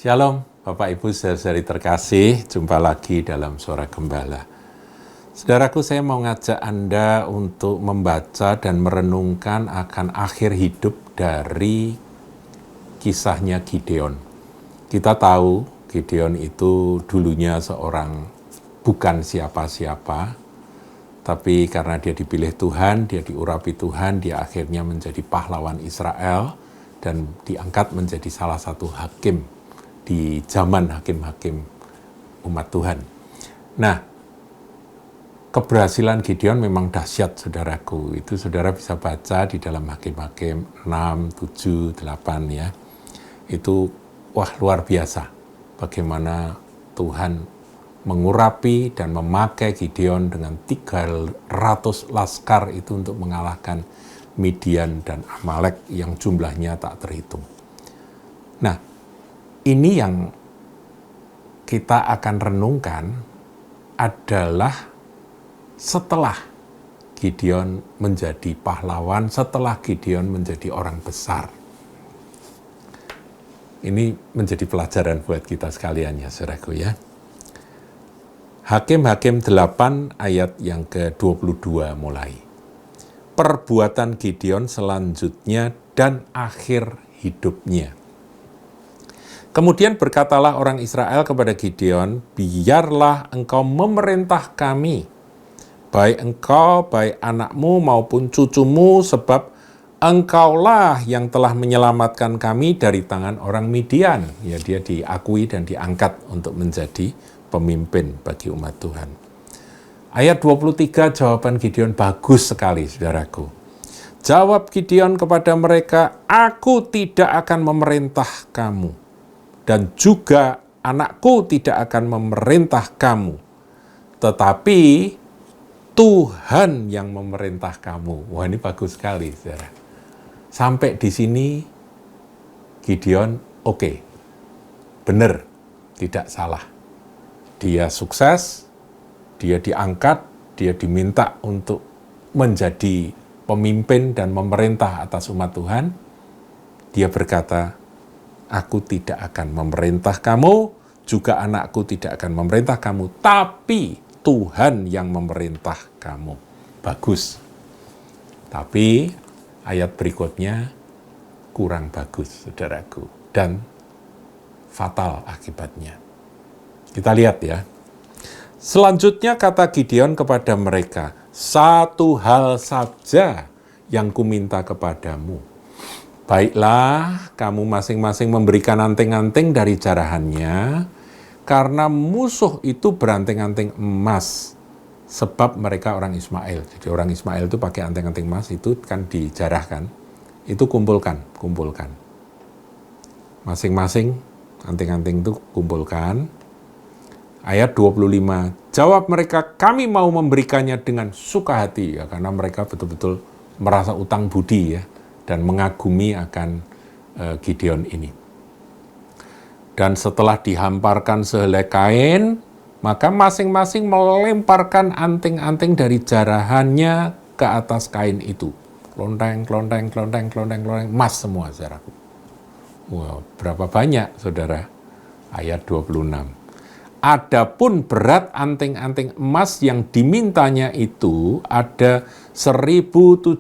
Shalom, Bapak Ibu saudari terkasih, jumpa lagi dalam Suara Gembala. Saudaraku, saya mau ngajak Anda untuk membaca dan merenungkan akan akhir hidup dari kisahnya Gideon. Kita tahu Gideon itu dulunya seorang bukan siapa-siapa, tapi karena dia dipilih Tuhan, dia diurapi Tuhan, dia akhirnya menjadi pahlawan Israel dan diangkat menjadi salah satu hakim di zaman hakim-hakim umat Tuhan. Nah, keberhasilan Gideon memang dahsyat, saudaraku. Itu saudara bisa baca di dalam Hakim-Hakim 6, 7, 8 ya. Itu luar biasa bagaimana Tuhan mengurapi dan memakai Gideon dengan 300 laskar itu untuk mengalahkan Midian dan Amalek yang jumlahnya tak terhitung. Nah, ini yang kita akan renungkan adalah setelah Gideon menjadi pahlawan, setelah Gideon menjadi orang besar. Ini menjadi pelajaran buat kita sekalian ya, saudaraku ya. Hakim-Hakim 8 ayat yang ke-22 mulai. Perbuatan Gideon selanjutnya dan akhir hidupnya. Kemudian berkatalah orang Israel kepada Gideon, biarlah engkau memerintah kami, baik engkau, baik anakmu maupun cucumu, sebab engkaulah yang telah menyelamatkan kami dari tangan orang Midian. Ya, dia diakui dan diangkat untuk menjadi pemimpin bagi umat Tuhan. Ayat 23 jawaban Gideon bagus sekali, saudaraku. Jawab Gideon kepada mereka, aku tidak akan memerintah kamu. Dan juga anakku tidak akan memerintah kamu, tetapi Tuhan yang memerintah kamu. Wah, ini bagus sekali, saudara. Sampai di sini Gideon oke, benar, tidak salah. Dia sukses, dia diangkat, dia diminta untuk menjadi pemimpin dan memerintah atas umat Tuhan. Dia berkata, aku tidak akan memerintah kamu, juga anakku tidak akan memerintah kamu, tapi Tuhan yang memerintah kamu. Bagus. Tapi ayat berikutnya kurang bagus, saudaraku, dan fatal akibatnya. Kita lihat ya. Selanjutnya kata Gideon kepada mereka, satu hal saja yang kuminta kepadamu. Baiklah, kamu masing-masing memberikan anting-anting dari jarahannya, karena musuh itu beranting-anting emas, sebab mereka orang Ismail. Jadi orang Ismail itu pakai anting-anting emas, itu kan dijarahkan. Itu kumpulkan. Masing-masing anting-anting itu kumpulkan. Ayat 25, jawab mereka, kami mau memberikannya dengan suka hati, ya, karena mereka betul-betul merasa utang budi ya, dan mengagumi akan Gideon ini. Dan setelah dihamparkan sehelai kain, maka masing-masing melemparkan anting-anting dari jarahannya ke atas kain itu. Klonteng, emas semua, saudaraku. Wow, berapa banyak, saudara? Ayat 26. Adapun berat anting-anting emas yang dimintanya itu ada 1.700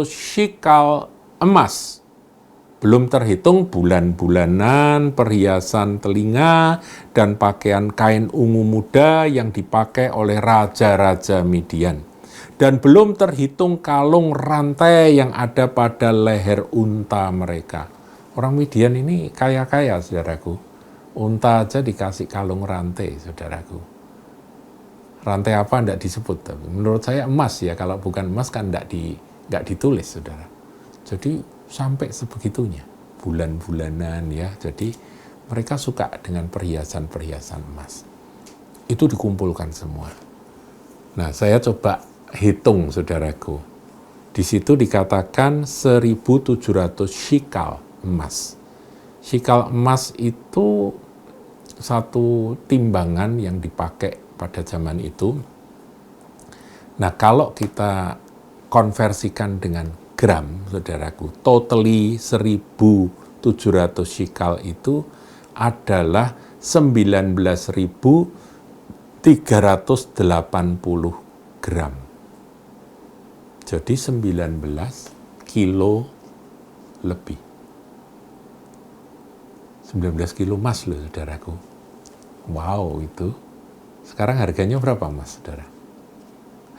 shikal emas. Belum terhitung bulan-bulanan, perhiasan telinga, dan pakaian kain ungu muda yang dipakai oleh raja-raja Midian. Dan belum terhitung kalung rantai yang ada pada leher unta mereka. Orang Midian ini kaya-kaya, saudaraku. Unta aja dikasih kalung rantai, saudaraku. Rantai apa enggak disebut, tapi menurut saya emas ya, kalau bukan emas kan enggak ditulis, saudara. Jadi sampai sebegitunya, bulan-bulanan ya. Jadi mereka suka dengan perhiasan-perhiasan emas. Itu dikumpulkan semua. Nah, saya coba hitung, saudaraku. Di situ dikatakan 1.700 shikal emas. Shikal emas itu satu timbangan yang dipakai pada zaman itu. Nah, kalau kita konversikan dengan gram, saudaraku, totally 1.700 shikal itu adalah 19.380 gram. Jadi 19 kilo lebih. 19 kilo emas loh, saudaraku. Wow, itu. Sekarang harganya berapa, Mas, saudara?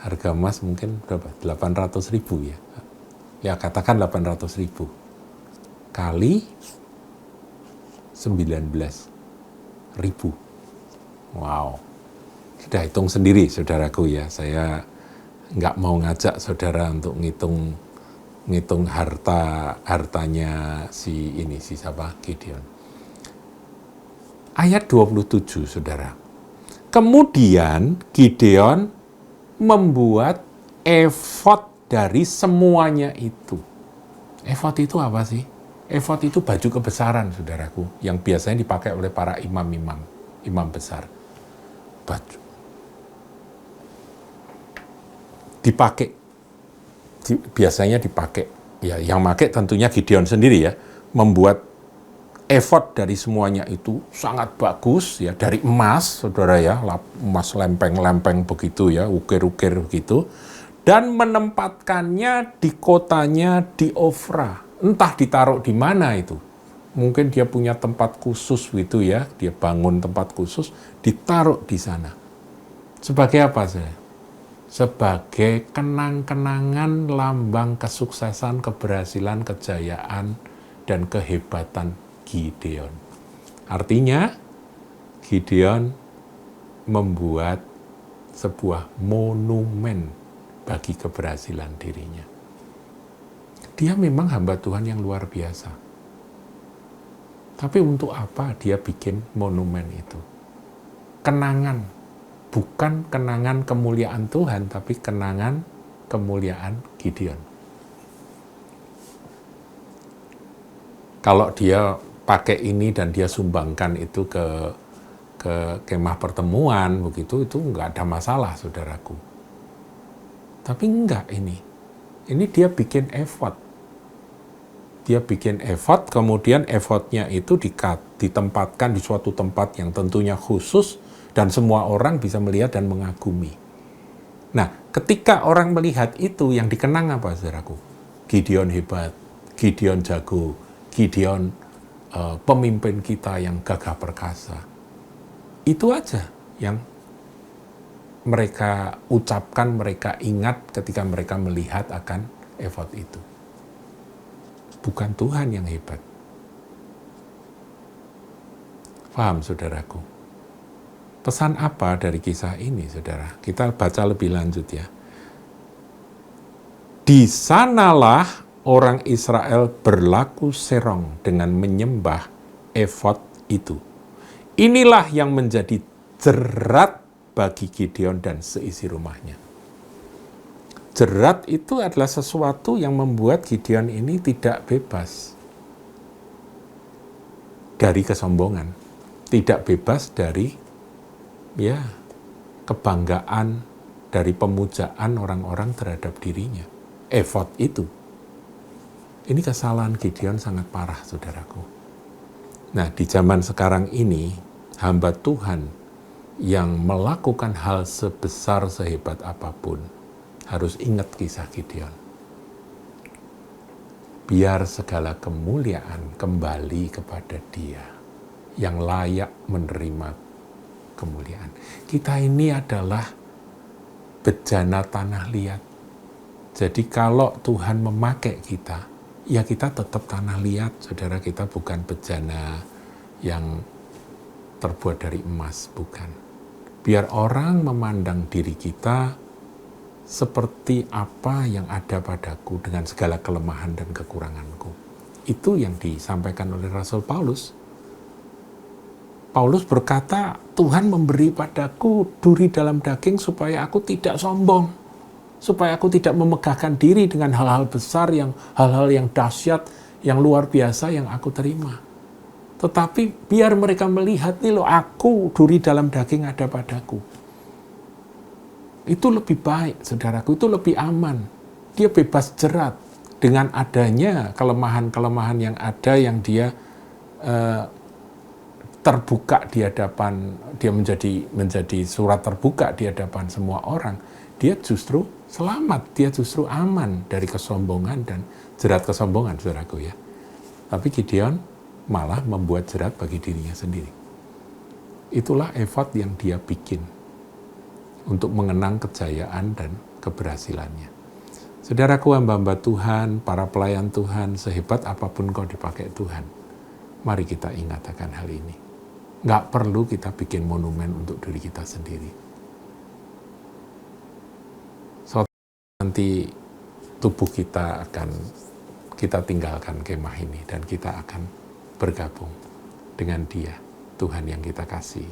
Harga emas mungkin berapa? 800.000 ya. Ya, katakan 800.000. Kali 19.000. Wow. Sudah hitung sendiri, saudaraku ya. Saya nggak mau ngajak saudara untuk ngitung hartanya si siapa? Gideon. Ayat 27, saudara. Kemudian Gideon membuat efod dari semuanya itu. Efod itu apa sih? Efod itu baju kebesaran, saudaraku, yang biasanya dipakai oleh para imam besar. Baju. Biasanya dipakai. Ya, yang pakai tentunya Gideon sendiri ya, membuat efod dari semuanya itu sangat bagus ya, dari emas, saudara ya, emas lempeng-lempeng begitu ya, ukir-ukir begitu, dan menempatkannya di kotanya di Ofra. Entah ditaruh di mana itu. Mungkin dia punya tempat khusus gitu ya, dia bangun tempat khusus, ditaruh di sana. Sebagai apa sih? Sebagai kenang-kenangan lambang kesuksesan, keberhasilan, kejayaan, dan kehebatan Gideon. Artinya, Gideon membuat sebuah monumen bagi keberhasilan dirinya. Dia memang hamba Tuhan yang luar biasa. Tapi untuk apa dia bikin monumen itu? Kenangan, bukan kenangan kemuliaan Tuhan, tapi kenangan kemuliaan Gideon. Kalau dia pakai ini dan dia sumbangkan itu ke kemah pertemuan begitu, itu nggak ada masalah, saudaraku. Tapi enggak ini dia bikin efod. Dia bikin efod, kemudian efodnya itu ditempatkan di suatu tempat yang tentunya khusus dan semua orang bisa melihat dan mengagumi. Nah, ketika orang melihat itu, yang dikenang apa, saudaraku? Gideon hebat, Gideon jago, Gideon pemimpin kita yang gagah perkasa. Itu aja yang mereka ucapkan, mereka ingat ketika mereka melihat akan efod itu. Bukan Tuhan yang hebat. Paham, saudaraku? Pesan apa dari kisah ini, saudara? Kita baca lebih lanjut ya. Di sanalah orang Israel berlaku serong dengan menyembah efod itu. Inilah yang menjadi jerat bagi Gideon dan seisi rumahnya. Jerat itu adalah sesuatu yang membuat Gideon ini tidak bebas dari kesombongan, tidak bebas dari kebanggaan, dari pemujaan orang-orang terhadap dirinya. Efod itu. Ini kesalahan Gideon sangat parah, saudaraku. Nah, di zaman sekarang ini, hamba Tuhan yang melakukan hal sebesar sehebat apapun, harus ingat kisah Gideon. Biar segala kemuliaan kembali kepada Dia yang layak menerima kemuliaan. Kita ini adalah bejana tanah liat. Jadi kalau Tuhan memakai kita, ya kita tetap tanah liat, saudara. Kita bukan bejana yang terbuat dari emas, bukan. Biar orang memandang diri kita seperti apa yang ada padaku dengan segala kelemahan dan kekuranganku. Itu yang disampaikan oleh Rasul Paulus. Paulus berkata, Tuhan memberi padaku duri dalam daging supaya aku tidak sombong, supaya aku tidak memegahkan diri dengan hal-hal besar, hal-hal yang dahsyat, yang luar biasa yang aku terima. Tetapi biar mereka melihat, nih loh, aku duri dalam daging ada padaku. Itu lebih baik, saudaraku, itu lebih aman. Dia bebas jerat dengan adanya kelemahan-kelemahan yang ada, yang dia terbuka di hadapan, dia menjadi surat terbuka di hadapan semua orang, dia justru selamat, dia justru aman dari kesombongan dan jerat kesombongan, saudaraku ya. Tapi Gideon malah membuat jerat bagi dirinya sendiri. Itulah effort yang dia bikin untuk mengenang kejayaan dan keberhasilannya. Saudaraku, hamba-hamba Tuhan, para pelayan Tuhan, sehebat apapun kau dipakai Tuhan, mari kita ingat akan hal ini. Nggak perlu kita bikin monumen untuk diri kita sendiri. Nanti tubuh kita tinggalkan kemah ini dan kita akan bergabung dengan Dia, Tuhan yang kita kasih.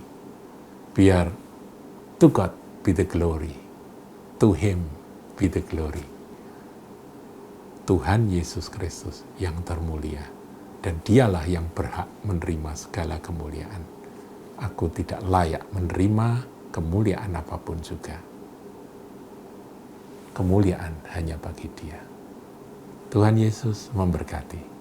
Biar to God be the glory, to Him be the glory. Tuhan Yesus Kristus yang termulia, dan Dialah yang berhak menerima segala kemuliaan. Aku tidak layak menerima kemuliaan apapun juga. Kemuliaan hanya bagi Dia. Tuhan Yesus memberkati.